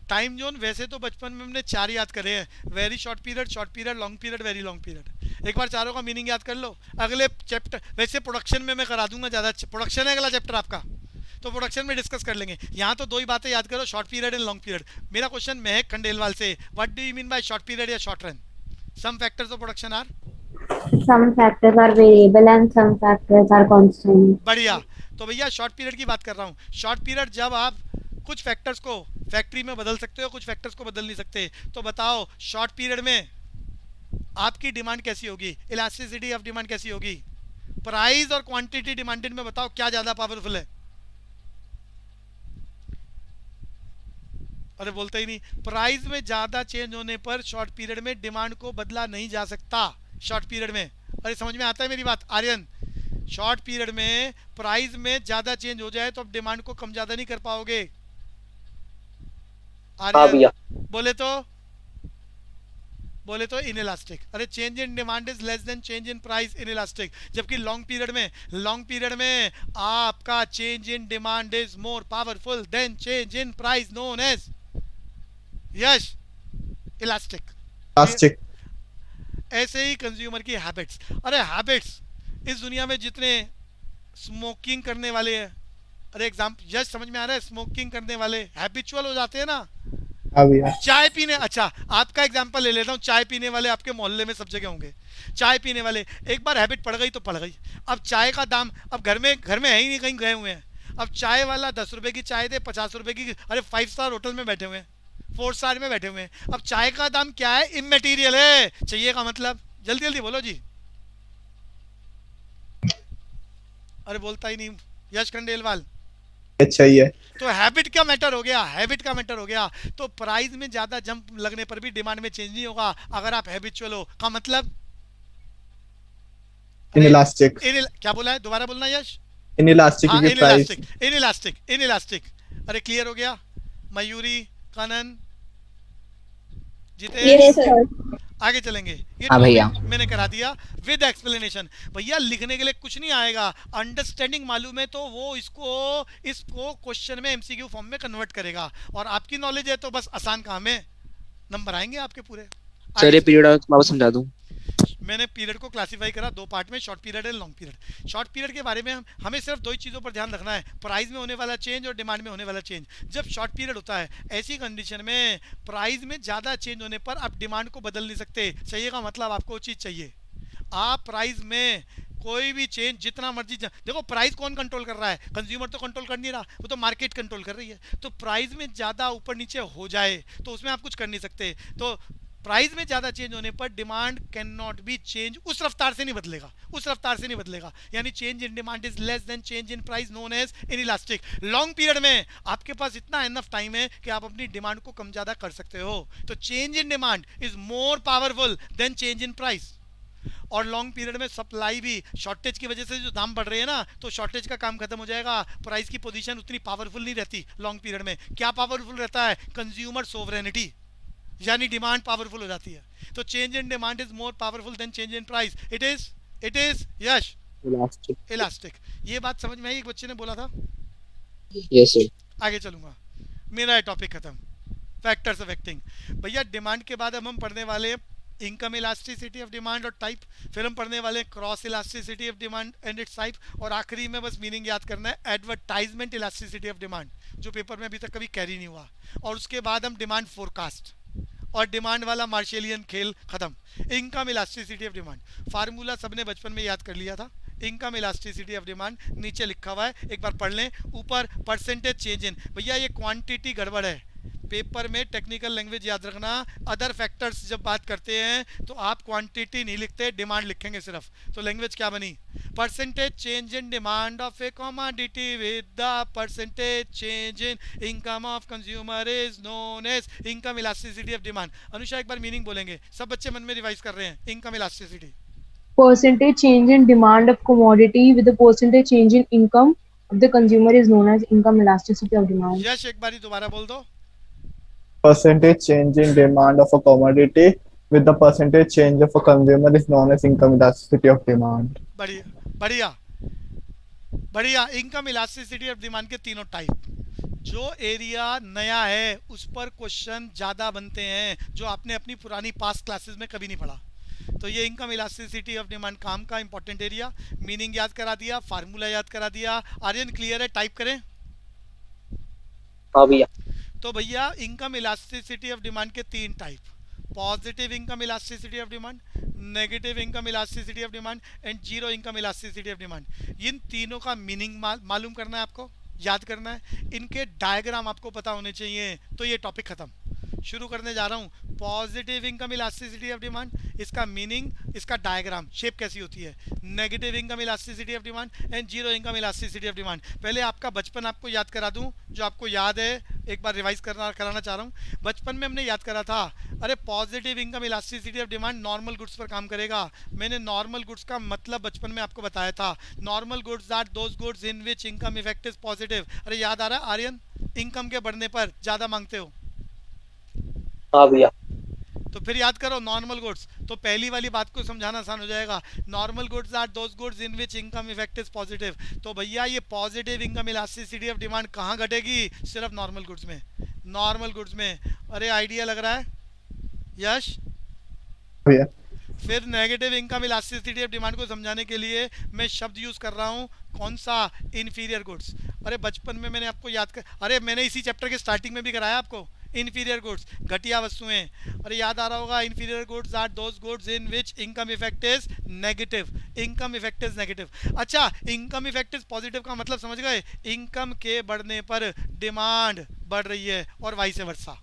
टाइम जोन वैसे तो बचपन में हमने 4 याद करे हैं, very short period, long period, very long period. एक बार चारों का मीनिंग याद कर लो। अगले चैप्टर वैसे प्रोडक्शन में मैं करा दूंगा, ज़्यादा प्रोडक्शन है अगला चैप्टर आपका, तो प्रोडक्शन में डिस्कस कर लेंगे। यहाँ तो 2 ही बातें याद करो, short period and long period. मेरा क्वेश्चन महक खंडेलवाल से, what do you mean by short period या short run? Some factors of production are, Some factors are variable and some factors are constant. बढ़िया। तो भैया शॉर्ट पीरियड की बात कर रहा हूँ। शॉर्ट पीरियड जब आप कुछ फैक्टर्स को फैक्ट्री में बदल सकते हो, कुछ फैक्टर्स को बदल नहीं सकते। तो बताओ शॉर्ट पीरियड में आपकी डिमांड कैसी होगी, इलास्टिसिटी ऑफ डिमांड कैसी होगी? प्राइस और क्वांटिटी डिमांडेड में बताओ क्या ज्यादा पावरफुल है? अरे बोलते ही नहीं। प्राइस में ज्यादा चेंज होने पर शॉर्ट पीरियड में डिमांड को बदला नहीं जा सकता। शॉर्ट पीरियड में, अरे समझ में आता है मेरी बात आर्यन? शॉर्ट पीरियड में प्राइस में ज्यादा चेंज हो जाए तो आप डिमांड को कम ज्यादा नहीं कर पाओगे। हाँ भैया। बोले तो इनइलास्टिक। अरे change in demand is less than change in price inelastic. जबकि लॉन्ग पीरियड में आपका change in demand is more powerful than change in price, known as Yash elastic. ऐसे ही कंज्यूमर की हैबिट्स। अरे हैबिट्स इस दुनिया में जितने स्मोकिंग करने वाले हैं, अरे एग्जाम्पल यश समझ में आ रहा है, स्मोकिंग करने वाले हैबिचुअल हो जाते हैं ना। हाँ भैया। चाय पीने, अच्छा आपका एग्जांपल ले लेता हूँ। चाय पीने वाले आपके मोहल्ले में सब जगह होंगे। चाय पीने वाले एक बार हैबिट पड़ गई तो पड़ गई। अब चाय का दाम, अब घर में है ही नहीं, कहीं गए हुए हैं। अब चाय वाला 10 रुपए की चाय दे, 50 रुपए की। अरे 5 स्टार होटल में बैठे हुए हैं, 4 स्टार में बैठे हुए हैं। अब चाय का दाम क्या है, इमटेरियल है। चाहिए का मतलब जल्दी जल्दी बोलो जी। अरे बोलता ही नहीं यश खंडेलवाल। चाहिए। तो हैबिट का मैटर हो गया। तो प्राइस में ज्यादा जंप लगने पर भी डिमांड में चेंज नहीं होगा अगर आप हैबिचुअल हो। का मतलब इनइलास्टिक। क्या बोला है, दोबारा बोलना यश। इनइलास्टिक हाँ, की प्राइस। इनइलास्टिक। अरे क्लियर हो गया? Mayuri, Kanan, Yes, Jitesh, sir. आगे चलेंगे। ये हाँ भैया। topic मैंने करा दिया विद एक्सप्लेनेशन। भैया लिखने के लिए कुछ नहीं आएगा, अंडरस्टैंडिंग मालूम है तो वो इसको क्वेश्चन में एमसीक्यू फॉर्म में कन्वर्ट करेगा। और आपकी नॉलेज है तो बस आसान काम है, नंबर आएंगे आपके पूरे। सर ये पीरियड वापस समझा दूं। मैंने पीरियड को क्लासिफाई करा 2 पार्ट में, short period and long period. Short period के बारे में हमें सिर्फ 2 ही चीज़ों पर ध्यान रखना है, प्राइस में होने वाला चेंज और डिमांड में होने वाला चेंज। जब शॉर्ट पीरियड होता है ऐसी कंडीशन में प्राइस में ज़्यादा चेंज होने पर आप डिमांड को बदल नहीं सकते। चाहिए का मतलब आपको चीज़ चाहिए। आप प्राइस में कोई भी चेंज जितना मर्जी देखो, प्राइस कौन कंट्रोल कर रहा है? कंज्यूमर तो कंट्रोल कर नहीं रहा, वो तो मार्केट कंट्रोल कर रही है। तो प्राइस में ज़्यादा ऊपर नीचे हो जाए तो उसमें आप कुछ कर नहीं सकते। तो प्राइस में ज्यादा चेंज होने पर demand can not be change, उस रफ्तार से नहीं बदलेगा, यानी change in demand is less than change in price, known as inelastic. Long period में आपके पास इतना इनफ टाइम है कि आप अपनी डिमांड को कम ज्यादा कर सकते हो। तो change in demand is more powerful than change in price. और लॉन्ग पीरियड में सप्लाई भी, शॉर्टेज की वजह से जो दाम बढ़ रहे हैं ना, तो शॉर्टेज का काम खत्म हो जाएगा। प्राइस की पोजीशन उतनी पावरफुल नहीं रहती लॉन्ग पीरियड में। क्या पावरफुल रहता है? कंज्यूमर सोवरेनिटी, यानी डिमांड पावरफुल हो जाती है। तो change in demand is more powerful than change in price. It is Yash elastic. ये बात समझ में आई? एक बच्चे ने बोला था। Yes sir. आगे चलूंगा, मेरा टॉपिक खत्म, फैक्टर्स ऑफ एक्टिंग। भैया डिमांड के बाद अब हम पढ़ने वाले इनकम इलास्टिसिटी ऑफ डिमांड और टाइप, फिर हम पढ़ने वाले cross elasticity of demand and it's type, और आखिरी में बस मीनिंग याद करना है, एडवर्टाइजमेंट इलास्टिसिटी ऑफ डिमांड, जो पेपर में अभी तक कभी कैरी नहीं हुआ। और उसके बाद हम डिमांड फोरकास्ट और डिमांड वाला मार्शेलियन खेल खत्म। Income elasticity of demand formula सबने बचपन में याद कर लिया था। इनकम इलास्टिसिटी ऑफ डिमांड नीचे लिखा हुआ है, एक बार पढ़ लें। ऊपर परसेंटेज चेंज इन, भैया ये क्वांटिटी गड़बड़ है, पेपर में टेक्निकल लैंग्वेज याद रखना, अदर फैक्टर्स जब बात करते हैं तो आप क्वांटिटी नहीं लिखते, डिमांड लिखेंगे सिर्फ। तो लैंग्वेज क्या बनी? Percentage change in demand of a commodity with the percentage change in income of consumer is known as income elasticity of demand. Anusha एक बार मीनिंग बोलेंगे, सब बच्चे मन में रिवाइज कर रहे हैं। Income elasticity, Percentage change in demand of commodity with the percentage change in income of the consumer is known as income elasticity of demand. यश एक बारी दोबारा बोल दो। Percentage change in demand of a commodity with the percentage change of a consumer is known as income elasticity of demand. बढ़िया बढ़िया बढ़िया। Income elasticity of demand के तीनों टाइप। जो एरिया नया है उस पर क्वेश्चन ज़्यादा बनते हैं, जो आपने अपनी पुरानी पास्ट क्लासेस में कभी नहीं पढ़ा। तो ये इनकम इलास्टिसिटी ऑफ डिमांड काम का इंपॉर्टेंट एरिया। मीनिंग याद करा दिया, फार्मूला याद करा दिया। आर्यन क्लियर है? टाइप करें। हाँ भैया। तो भैया इनकम इलास्टिसिटी ऑफ डिमांड के तीन type, positive income elasticity of demand, negative income elasticity of demand and zero income elasticity of demand. इन तीनों का मीनिंग मालूम करना है आपको, याद करना है। इनके डायग्राम आपको पता होने चाहिए। तो ये टॉपिक खत्म। शुरू करने जा रहा हूँ। Positive income elasticity of demand, इसका मीनिंग, इसका डायग्राम, शेप कैसी होती है। Negative income elasticity of demand and zero income elasticity of demand. पहले आपका बचपन आपको याद करा दूं, जो आपको याद है एक बार रिवाइज कराना चाह रहा हूँ। बचपन में हमने याद करा था, अरे positive income elasticity of demand normal goods पर काम करेगा। मैंने नॉर्मल गुड्स का मतलब बचपन में आपको बताया था। Normal goods are those goods in which income effect is positive. अरे याद आ रहा है आर्यन? इनकम के बढ़ने पर ज़्यादा मांगते हो। हाँ भैया। तो फिर याद करो नॉर्मल गुड्स। तो पहली वाली बात को समझाना आसान हो जाएगा। Normal goods are those goods in which income effect is positive. तो भैया ये positive income elasticity of demand कहाँ घटेगी? सिर्फ नॉर्मल गुड्स में, नॉर्मल गुड्स में। अरे आइडिया लग रहा है यश? भैया फिर negative income elasticity of demand को समझाने के लिए मैं शब्द यूज कर रहा हूँ, कौन सा? Inferior goods. अरे बचपन में मैंने आपको अरे मैंने इसी चैप्टर के स्टार्टिंग में भी कराया आपको। इन्फीरियर गुड्स, घटिया वस्तुएं। अरे याद आ रहा होगा, inferior goods are those goods in which income effect is negative. Income effect is negative. अच्छा, इनकम इफेक्ट इज पॉजिटिव का मतलब समझ गए? इनकम के बढ़ने पर डिमांड बढ़ रही है और वाइस वर्सा।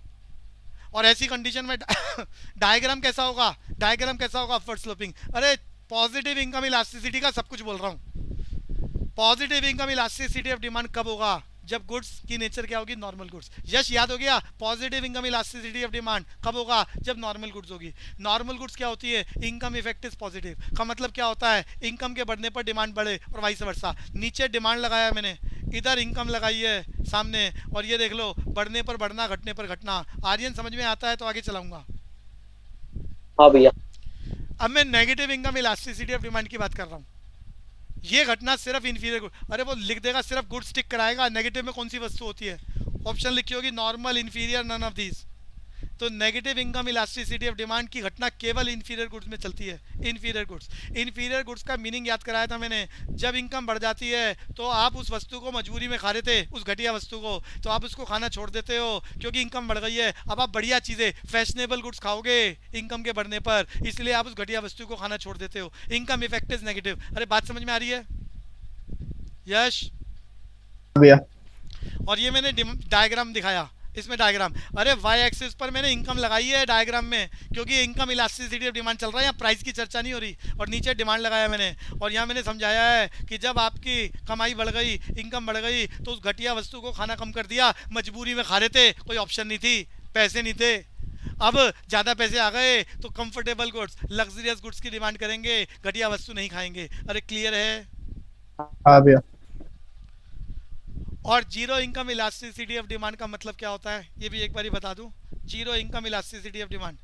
और ऐसी कंडीशन में डायग्राम कैसा होगा? डायग्राम कैसा होगा? Upward sloping. अरे पॉजिटिव इनकम इलास्टिसिटी का सब कुछ बोल रहा हूँ। Positive income elasticity of demand कब होगा? जब गुड्स की नेचर क्या होगी? Normal goods. यश याद हो गया? Positive income elasticity of demand कब होगा? जब नॉर्मल गुड्स होगी। नॉर्मल गुड्स क्या होती है? इनकम इफेक्ट इज पॉजिटिव का मतलब क्या होता है? इनकम के बढ़ने पर डिमांड बढ़े और वाइस वर्सा। नीचे डिमांड लगाया मैंने, इधर इनकम लगाई है सामने, और ये देख लो बढ़ने पर बढ़ना, घटने पर घटना। आर्यन समझ में आता है तो आगे चलाऊंगा। हाँ भैया। अब मैं negative income elasticity of demand की बात कर रहा हूँ। ये घटना सिर्फ इन्फीरियर गुड। अरे वो लिख देगा सिर्फ गुड्स टिक कराएगा। नेगेटिव में कौन सी वस्तु होती है? ऑप्शन लिखी होगी normal, inferior, none of these. तो negative income elasticity of demand की घटना केवल इन्फीरियर गुड्स में चलती है। Inferior goods. इन्फीरियर गुड्स का मीनिंग याद कराया था मैंने। जब इनकम बढ़ जाती है तो आप उस वस्तु को मजबूरी में खा रहे थे, उस घटिया वस्तु को, तो आप उसको खाना छोड़ देते हो क्योंकि इनकम बढ़ गई है। अब आप बढ़िया चीज़ें, फैशनेबल गुड्स खाओगे इनकम के बढ़ने पर, इसलिए आप उस घटिया वस्तु को खाना छोड़ देते हो। Income effect is negative. अरे बात समझ में आ रही है यश? भैया और ये मैंने डायग्राम दिखाया, इसमें डायग्राम। अरे वाई एक्सिस पर मैंने इनकम लगाई है डायग्राम में, क्योंकि इनकम इलास्टिसिटी ऑफ डिमांड चल रहा है, यहाँ प्राइस की चर्चा नहीं हो रही। और नीचे डिमांड लगाया मैंने, और यहाँ मैंने समझाया है कि जब आपकी कमाई बढ़ गई, इनकम बढ़ गई, तो उस घटिया वस्तु को खाना कम कर दिया। मजबूरी में खा रहे थे, कोई ऑप्शन नहीं थी, पैसे नहीं थे। अब ज़्यादा पैसे आ गए तो कंफर्टेबल गुड्स, लग्जरियस गुड्स की डिमांड करेंगे, घटिया वस्तु नहीं खाएंगे। अरे क्लियर है? हाँ भैया। और zero income elasticity of demand का मतलब क्या होता है, ये भी एक बार बता दूं। Zero income elasticity of demand,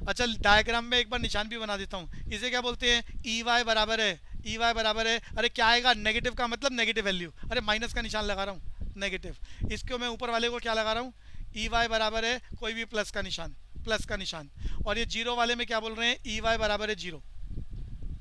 अच्छा डायग्राम में एक बार निशान भी बना देता हूँ। इसे क्या बोलते हैं? ई वाई बराबर है, ई वाई बराबर है। अरे क्या आएगा? नेगेटिव का मतलब नेगेटिव वैल्यू। अरे माइनस का निशान लगा रहा हूँ, नेगेटिव। इसको मैं ऊपर वाले को क्या लगा रहा हूँ? ई वाई बराबर है कोई भी प्लस का निशान, प्लस का निशान। और ये जीरो वाले में क्या बोल रहे हैं? ई वाई बराबर है जीरो,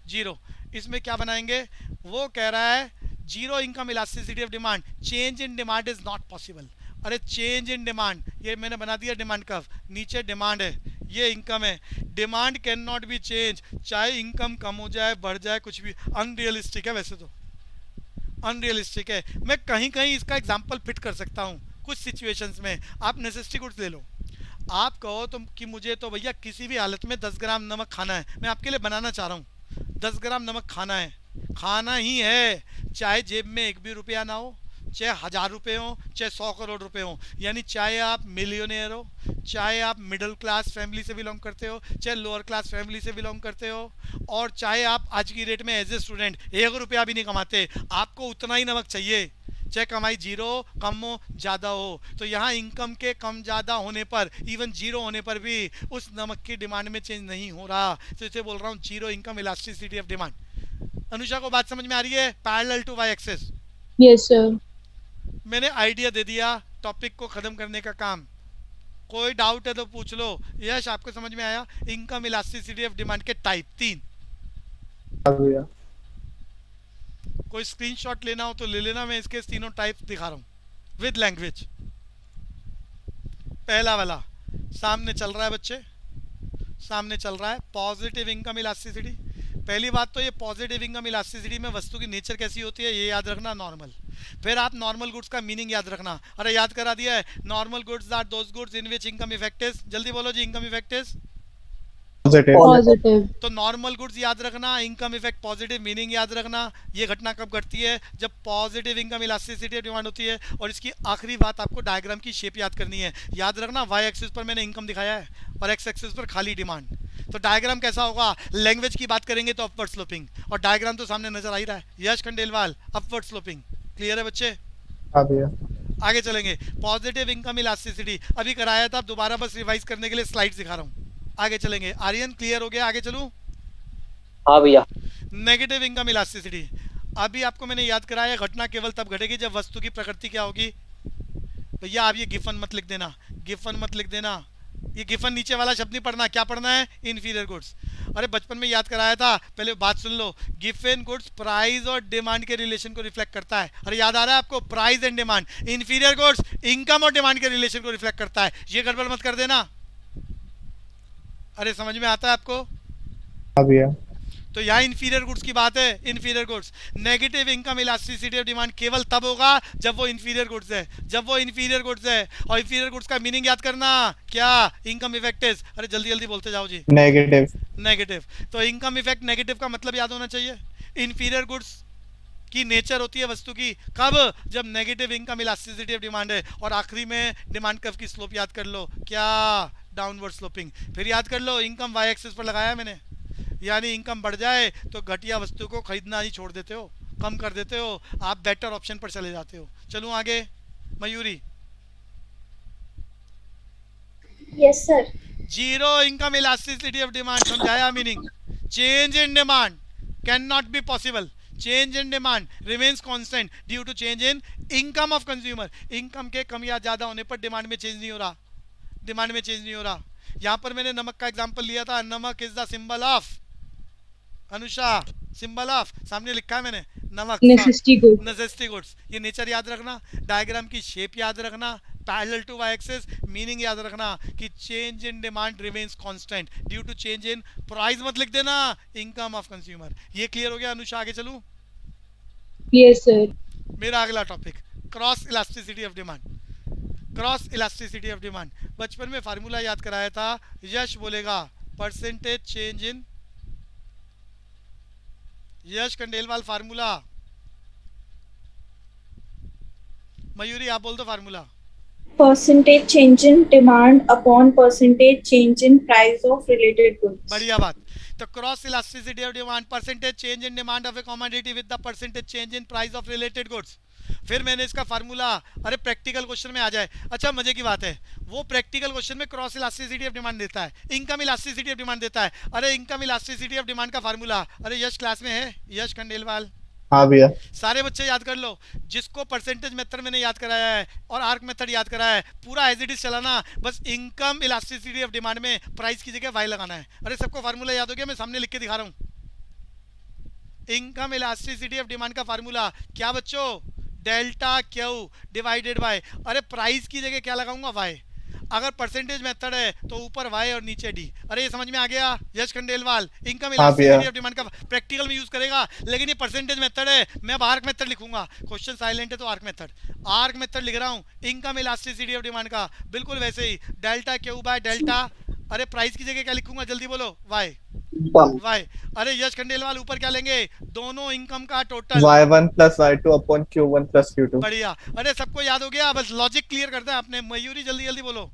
जीरो। इसमें क्या बनाएंगे? वो कह रहा है zero income elasticity of demand, change in demand is not possible. अरे चेंज इन डिमांड, ये मैंने बना दिया डिमांड कर्व। नीचे डिमांड है, ये इनकम है। Demand can not be change, चाहे इनकम कम हो जाए, बढ़ जाए, कुछ भी। अनरियलिस्टिक है, वैसे तो अनरियलिस्टिक है। मैं कहीं कहीं इसका एग्जाम्पल फिट कर सकता हूँ, कुछ सिचुएशंस में आप नेसेसिटी गुड्स ले लो। आप कहो तो कि मुझे तो भैया किसी भी हालत में 10 ग्राम नमक खाना है, मैं आपके लिए बनाना चाह रहा हूँ, 10 ग्राम नमक खाना है, खाना ही है, चाहे जेब में एक भी रुपया ना हो, चाहे 1000 रुपये हो, चाहे 100 करोड़ रुपए हो, यानी चाहे आप मिलियनेयर हो, चाहे आप मिडिल क्लास फैमिली से बिलोंग करते हो, चाहे लोअर क्लास फैमिली से बिलोंग करते हो, और चाहे आप आज की डेट में एज ए स्टूडेंट 1 रुपया भी नहीं कमाते, आपको उतना ही नमक चाहिए, चाहे कमाई जीरो कम हो ज़्यादा हो। तो यहाँ इनकम के कम ज़्यादा होने पर, इवन जीरो होने पर भी उस नमक की डिमांड में चेंज नहीं हो रहा, तो इसे बोल रहा हूँ zero income elasticity of demand. Anusha को बात समझ में आ रही है? Parallel to Y axis. Yes, sir. मैंने आइडिया दे दिया टॉपिक को ख़त्म करने का काम। कोई डाउट है तो पूछ लो। यश, आपको समझ में आया? इनकम इलास्टिसिटी ऑफ डिमांड के टाइप 3। हाँ भैया। कोई स्क्रीनशॉट लेना हो तो ले लेना, मैं इसके तीनों टाइप दिखा रहा हूँ विद लैंग्वेज। पहला वाला सामने चल रहा है बच्चे, सामने चल रहा है पॉजिटिव इनकम इलास्टिसिटी। पहली बात तो ये पॉजिटिव इनकम इलास्टिसिटी में वस्तु की नेचर कैसी होती है ये याद रखना, नॉर्मल। फिर आप नॉर्मल गुड्स का मीनिंग याद रखना। अरे याद करा दिया है, normal goods are those goods in which income effect is, जल्दी बोलो जी, इनकम इफेक्ट इज Positive. तो नॉर्मल गुड्स याद रखना, इनकम इफेक्ट पॉजिटिव, मीनिंग याद रखना। ये घटना कब घटती है? जब पॉजिटिव इनकम इलास्टिसिटी डिमांड होती है। और इसकी आखिरी बात, आपको डायग्राम की शेप याद करनी है। याद रखना, वाई एक्सिस पर मैंने इनकम दिखाया है और एक्स एक्सिस पर खाली डिमांड। तो डायग्राम कैसा होगा? लैंग्वेज की बात करेंगे तो अपवर्ड स्लोपिंग, और डायग्राम तो सामने नजर आ ही रहा है, यश खंडेलवाल, अपवर्ड स्लोपिंग। क्लियर है बच्चे? हाँ भैया। आगे चलेंगे। पॉजिटिव इनकम इलास्टिसिटी अभी कराया था, दोबारा बस रिवाइज करने के लिए स्लाइड्स दिखा रहा हूँ। आगे चलेंगे। आर्यन, क्लियर हो गया? आगे चलूं? हाँ भैया। नेगेटिव इनकम इलास्टिसिटी अभी आपको मैंने याद कराया, घटना केवल तब घटेगी जब वस्तु की प्रकृति क्या होगी। भैया आप ये गिफन मत लिख देना, गिफन मत लिख देना, ये गिफन नीचे वाला शब्द नहीं पढ़ना। क्या पढ़ना है? Inferior goods. अरे बचपन में याद कराया था, पहले बात सुन लो। गिफन गुड्स प्राइस और डिमांड के रिलेशन को रिफ्लेक्ट करता है। अरे याद आ रहा है आपको? Price and demand. Inferior goods income और डिमांड के रिलेशन को रिफ्लेक्ट करता है। ये गड़बड़ मत कर देना। अरे समझ में आता है आपको? हाँ भैया। तो यहाँ इन्फीरियर गुड्स की बात है। Inferior goods, negative income elasticity of demand केवल तब होगा जब वो इन्फीरियर गुड्स है, जब वो इन्फीरियर गुड्स है। और इन्फीरियर गुड्स का मीनिंग याद करना, क्या? इनकम इफेक्ट इज, अरे जल्दी जल्दी बोलते जाओ जी। नेगेटिव। नेगेटिव। तो इनकम इफेक्ट नेगेटिव का मतलब याद होना चाहिए। इन्फीरियर गुड्स की नेचर होती है वस्तु की कब? जब negative income elasticity of demand है। और आखिरी में डिमांड कर्व की स्लोप याद कर लो, क्या? Downward sloping. फिर याद कर लो, इनकम वाई एक्सिस पर लगाया है मैंने, यानी इनकम बढ़ जाए तो घटिया वस्तु को खरीदना ही छोड़ देते हो, कम कर देते हो, आप बेटर ऑप्शन पर चले जाते हो। चलूं आगे? Mayuri. Yes, sir. Zero income elasticity of demand समझाया meaning? Change in demand can not be possible. Change in demand remains constant due to change in income of consumer. Income के कम या ज़्यादा होने पर डिमांड में चेंज नहीं हो रहा, डिमांड में चेंज नहीं हो रहा। यहाँ पर मैंने नमक का एग्जांपल लिया था, नमक is the symbol of, Anusha, symbol of, सामने लिखा है मैंने, नमक, Necessity good. Necessity goods. ये नेचर याद रखना, डायग्राम की शेप याद रखना, parallel to Y axis, meaning याद रखना कि change in demand remains constant due to change in price, मत लिख देना इनकम ऑफ कंज्यूमर। ये क्लियर हो गया अनुषा? आगे चलूं? Yes, sir. मेरा अगला topic, cross elasticity of demand. Cross elasticity of demand बचपन में फार्मूला याद कराया था, यश बोलेगा परसेंटेज चेंज इन, यश खंडेलवाल फार्मूला, मयूरी आप बोल दो formula. Percentage change in demand upon percentage change in price of related goods. बढ़िया बात। तो cross elasticity of demand, percentage change in demand of a commodity with the percentage change in price of related goods. फिर मैंने इसका formula, अरे practical question में आ जाए। अच्छा मजे की बात है, वो प्रैक्टिकल क्वेश्चन में क्रॉस इलास्टिसिटी ऑफ डिमांड देता है, इनकम इलास्टिसिटी ऑफ डिमांड देता है। अरे इनकम इलास्टिसिटी ऑफ डिमांड का फार्मूला, अरे यश क्लास में है, यश खंडेलवाल? हाँ भैया। सारे बच्चे याद कर लो, जिसको परसेंटेज मेथड मैंने याद कराया है और आर्क मेथड याद कराया है, पूरा एज इट इज चलाना, बस इनकम इलास्टिसिटी ऑफ डिमांड में प्राइस की जगह वाई लगाना है। अरे सबको फार्मूला याद हो गया? मैं सामने लिख के दिखा रहा हूँ। इनकम इलास्टिसिटी ऑफ डिमांड का फार्मूला क्या बच्चों? डेल्टा क्यू डिवाइडेड बाय, अरे प्राइस की जगह क्या लगाऊंगा? वाई। अगर परसेंटेज मेथड है तो ऊपर वाई और नीचे डी। अरे ये समझ में आ गया यश खंडेलवाल? इनकम हाँ भैया। इलास्टिसिटी ऑफ डिमांड का प्रैक्टिकल में यूज करेगा, लेकिन ये परसेंटेज मेथड है, मैं अब आर्क मेथड लिखूंगा। क्वेश्चन साइलेंट है तो आर्क मेथड लिख रहा हूँ इनकम इलास्टिसिटी ऑफ डिमांड का, बिल्कुल वैसे ही डेल्टा क्यू बाय डेल्टा। अरे प्राइस की जगह क्या लिखूंगा जल्दी बोलो? वाई। वाई। अरे यश खंडेलवाल ऊपर क्या लेंगे? दोनों इनकम का total y1 plus y2 upon q1 plus q2। बढ़िया। अरे सबको याद हो गया? बस लॉजिक क्लियर करते हैं आपने। मयूरी जल्दी जल्दी बोलो।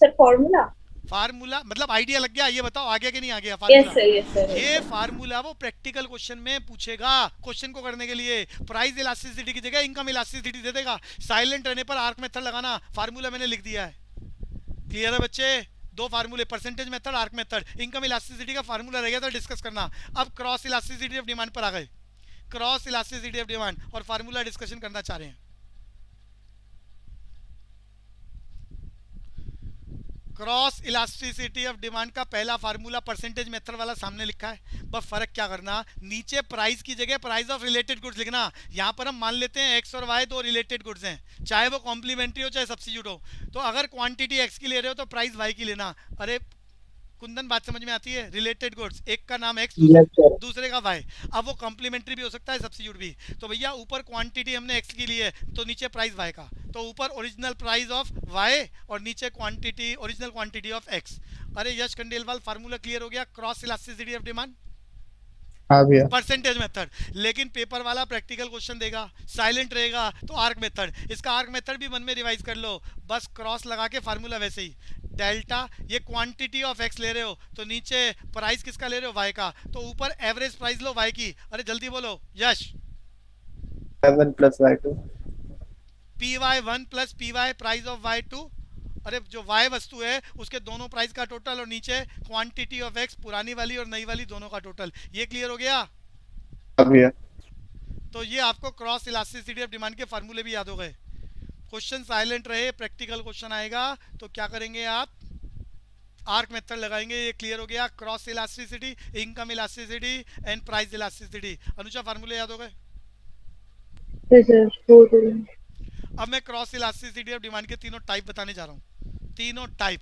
Sir formula. फार्मूला मतलब आइडिया लग गया? ये बताओ आ गया कि नहीं आ गया yes formula? Sir, yes sir. ये फार्मूला वो प्रैक्टिकल क्वेश्चन में पूछेगा। क्वेश्चन को करने के लिए प्राइस इलास्टिसिटी की जगह इनकम इलास्टिसिटी दे देगा। साइलेंट रहने पर आर्क मेथड लगाना। फार्मूला मैंने लिख दिया है। क्लियर है बच्चे? दो फार्मूले, percentage method, arc method. Income elasticity का फार्मूला रह गया था डिस्कस करना। अब क्रॉस इलास्टिसिटी ऑफ डिमांड पर आ गए। क्रॉस इलास्टिसिटी ऑफ डिमांड और फार्मूला डिस्कशन करना चाह रहे हैं। क्रॉस इलास्टिसिटी ऑफ डिमांड का पहला फार्मूला परसेंटेज मेथड वाला सामने लिखा है। बस फर्क क्या करना, नीचे प्राइस की जगह प्राइस ऑफ रिलेटेड गुड्स लिखना। यहाँ पर हम मान लेते हैं एक्स और वाई दो रिलेटेड गुड्स हैं, चाहे वो कॉम्प्लीमेंट्री हो चाहे सब्सिट्यूट हो। तो अगर क्वांटिटी एक्स की ले रहे हो तो प्राइस वाई की लेना। अरे कुंदन बात समझ में आती है? रिलेटेड गुड्स, एक का नाम एक्स दूसरे का वाई। अब वो कॉम्प्लीमेंट्री भी हो सकता है सब्सिट्यूट भी। तो भैया ऊपर क्वांटिटी हमने एक्स की ली है तो नीचे प्राइस वाई का, तो ऊपर ओरिजिनल प्राइस ऑफ वाई और नीचे quantity original quantity of x. अरे यश खंडेलवाल फार्मूला क्लियर हो गया क्रॉस इलास्टिसिटी ऑफ डिमांड हाँ भैया। Percentage method. लेकिन पेपर वाला प्रैक्टिकल क्वेश्चन देगा, साइलेंट रहेगा तो आर्क मेथड। इसका आर्क मेथड भी मन में रिवाइज कर लो। बस क्रॉस लगा के फार्मूला वैसे ही डेल्टा, ये क्वांटिटी ऑफ एक्स ले रहे हो तो नीचे प्राइस किसका ले रहे हो? वाई का, तो ऊपर एवरेज प्राइस लो वाई की। अरे जल्दी बोलो यश। y1 plus y2। py1 plus py price of y2। अरे जो y वस्तु है उसके दोनों प्राइस का टोटल और नीचे क्वांटिटी ऑफ x, पुरानी वाली और नई वाली दोनों का टोटल। ये क्लियर हो गया? हाँ भैया। तो ये आपको क्रॉस इलास्टिसिटी ऑफ डिमांड के फार्मूले भी याद हो गए। क्वेश्चन साइलेंट रहे, प्रैक्टिकल क्वेश्चन आएगा तो क्या करेंगे आप? आर्क मेथड लगाएंगे। ये क्लियर हो गया cross elasticity, income elasticity and price elasticity. Anuja फार्मूले याद हो गए? Yes, sir. Totally. अब मैं क्रॉस इलास्टिसिटी ऑफ डिमांड के तीनों टाइप बताने जा रहा हूँ। तीनों type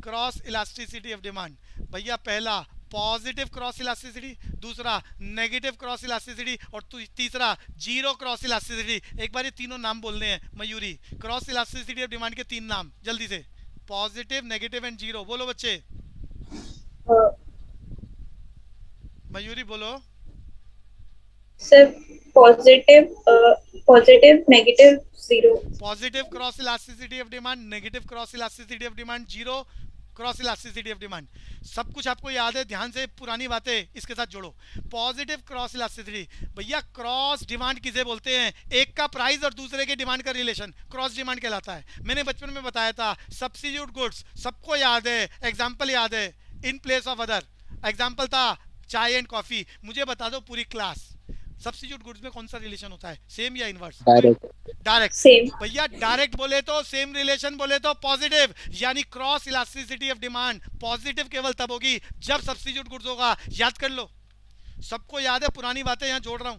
cross elasticity of demand. भैया पहला पॉजिटिव क्रॉस इलास्टिसिटी, दूसरा नेगेटिव क्रॉस इलास्टिसिटी और तीसरा जीरो क्रॉस इलास्टिसिटी। एक बार ये तीनों नाम बोलने हैं Mayuri. Cross elasticity of demand के तीन नाम जल्दी से, पॉजिटिव, नेगेटिव एंड जीरो। बोलो बच्चे। मयूरी बोलो। Sir positive, negative, zero. Positive cross elasticity of demand, negative cross elasticity of demand, zero cross elasticity of demand. सब कुछ आपको याद है, ध्यान से पुरानी बातें इसके साथ जोड़ो। पॉजिटिव क्रॉस इलास्टिसिटी, भैया क्रॉस डिमांड किसे बोलते हैं? एक का प्राइस और दूसरे के डिमांड का रिलेशन क्रॉस डिमांड कहलाता है। मैंने बचपन में बताया था सब्स्टिट्यूट गुड्स, सबको याद है, एग्जाम्पल याद है, in place of other. Example था चाय एंड कॉफी। मुझे बता दो पूरी क्लास सब्स्टिट्यूट गुड्स में कौन सा रिलेशन होता है, सेम या इनवर्स? डायरेक्ट। सेम। भैया डायरेक्ट बोले तो सेम, रिलेशन बोले तो पॉजिटिव। यानी cross elasticity of demand positive केवल तब होगी जब सब्स्टिट्यूट गुड्स होगा। याद कर लो, सबको याद है, पुरानी बातें यहां जोड़ रहा हूं।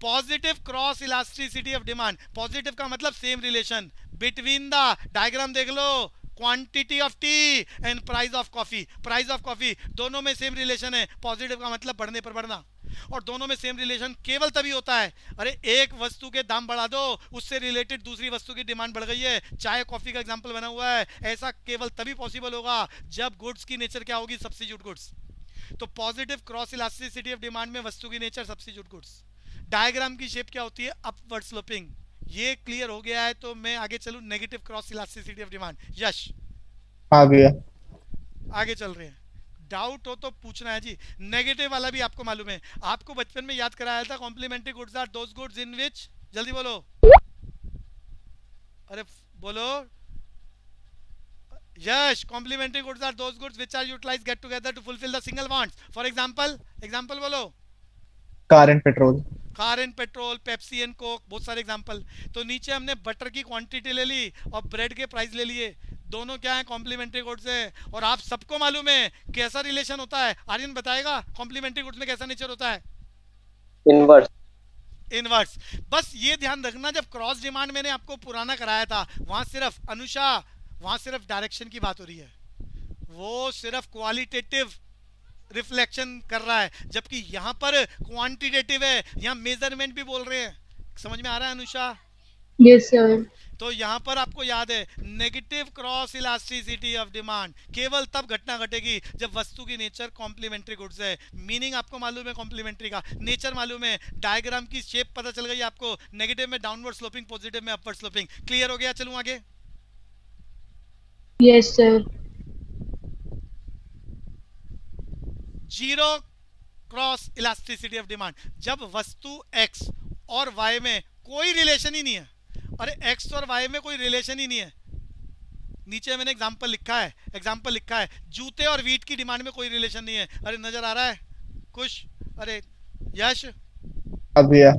Positive cross elasticity of demand, positive का मतलब same relation between the, diagram देख लो, quantity of tea and price of coffee. Price of coffee दोनों में सेम रिलेशन है। पॉजिटिव का मतलब बढ़ने पर बढ़ना, और दोनों में सेम रिलेशन केवल तभी होता है, अरे एक वस्तु के दाम बढ़ा दो, उससे रिलेटेड दूसरी वस्तु की डिमांड बढ़ गई है। चाय कॉफी का एग्जांपल बना हुआ है। ऐसा केवल तभी पॉसिबल होगा जब गुड्स की नेचर क्या होगी? Substitute goods. तो positive cross elasticity of demand में वस्तु की नेचर सब्स्टिट्यूट गुड्स। डायग्राम की शेप क्या होती है? Upward sloping. ये क्लियर हो गया है तो मैं आगे चलूं negative cross elasticity of demand. Yash. हाँ भैया। आगे चल रहे हैं, डाउट हो तो पूछना है जी। नेगेटिव वाला भी आपको मालूम है, आपको बचपन में याद कराया था complementary goods are those goods in which, जल्दी बोलो, अरे बोलो Yash. Complementary goods are those goods which are utilized get together to fulfill the single wants. For example बोलो। Car and petrol. Car and petrol, Pepsi and Coke, बहुत सारे example. तो नीचे हमने बटर की क्वांटिटी ले ली और ब्रेड के प्राइस ले लिए। दोनों क्या है? कॉम्प्लीमेंट्री गुड्स है। और आप सबको मालूम है कैसा रिलेशन होता है? आर्यन बताएगा कॉम्प्लीमेंट्री गुड्स में कैसा नेचर होता है? इनवर्स। इनवर्स। बस ये ध्यान रखना, जब क्रॉस डिमांड मैंने आपको पुराना कराया था वहां सिर्फ अनुषा, वहां सिर्फ डायरेक्शन की बात हो रही है, वो सिर्फ क्वालिटेटिव रिफ्लेक्शन कर रहा है, जबकि यहाँ पर क्वांटिटेटिव है, यहाँ मेजरमेंट भी बोल रहे हैं। समझ में आ रहा है अनुषा? Yes, sir. तो यहाँ पर आपको याद है negative cross elasticity of demand केवल तब घटना घटेगी जब वस्तु की नेचर कॉम्प्लीमेंट्री गुड्स है। मीनिंग आपको मालूम है कॉम्प्लीमेंट्री का, नेचर मालूम है, डायग्राम की शेप पता चल गई आपको, नेगेटिव में डाउनवर्ड स्लोपिंग, पॉजिटिव में अपवर्ड स्लोपिंग। क्लियर हो गया? चलूं आगे। Yes, sir. Zero cross elasticity of demand, जब वस्तु x और y में कोई रिलेशन ही नहीं है। अरे x और y में कोई रिलेशन ही नहीं है। नीचे मैंने एग्जांपल लिखा है, जूते और वीट की डिमांड में कोई रिलेशन नहीं है। अरे नजर आ रहा है कुछ? अरे यश, हाँ भैया।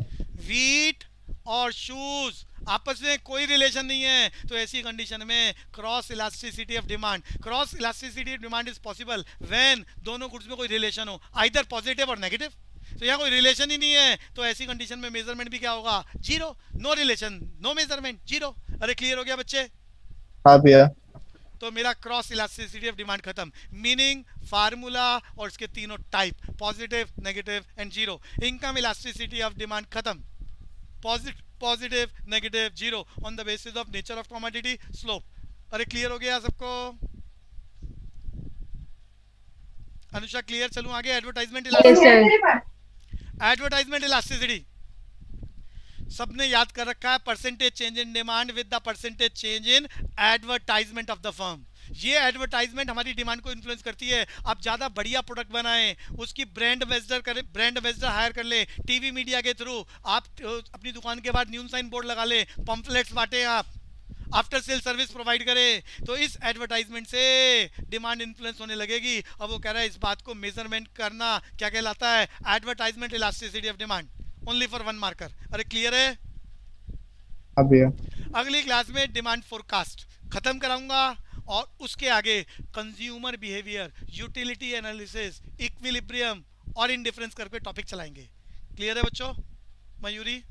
वीट और शूज आपस में कोई रिलेशन नहीं है, तो ऐसी कंडीशन में cross elasticity of demand, cross elasticity of demand is possible when दोनों गुड्स में कोई रिलेशन हो, आइदर पॉजिटिव और नेगेटिव। तो यहाँ कोई रिलेशन ही नहीं है, तो ऐसी कंडीशन में मेजरमेंट भी क्या होगा? Zero. No relation, no measurement, zero. अरे क्लियर हो गया बच्चे? हाँ भैया। तो मेरा क्रॉस इलास्टिसिटी ऑफ डिमांड खत्म। मीनिंग फार्मूला और इसके तीनों type, positive, negative and zero. Income elasticity of demand खत्म। Positive, negative, zero on the basis of nature of commodity, slope. अरे क्लियर हो गया सबको? अनुषा क्लियर? चलूं आगे। एडवर्टाइजमेंट एडवर्टाइजमेंट इलास्टिसिटी सबने याद कर रखा है, percentage change in demand with the percentage change in advertisement of the firm. ये एडवर्टाइजमेंट हमारी डिमांड को इन्फ्लुएंस करती है। आप ज़्यादा बढ़िया प्रोडक्ट बनाएं, उसकी ब्रांड एम्बेसडर हायर कर ले, टीवी मीडिया के थ्रू आप अपनी दुकान के बाद न्यूज़ साइन बोर्ड लगा ले, पंफलेट्स बांटे, आप आफ्टर सेल सर्विस प्रोवाइड करें, तो इस एडवर्टाइजमेंट से डिमांड इन्फ्लुएंस होने लगेगी। अब वो कह रहा है इस बात को मेजरमेंट करना क्या कहलाता है? Advertisement elasticity of demand, only for one marker. अरे क्लियर है? हाँ भैया। अगली क्लास में डिमांड फोरकास्ट खत्म कराऊंगा और उसके आगे consumer behaviour, utility analysis, equilibrium और इंडिफरेंस करके टॉपिक चलाएंगे। क्लियर है बच्चों? मयूरी?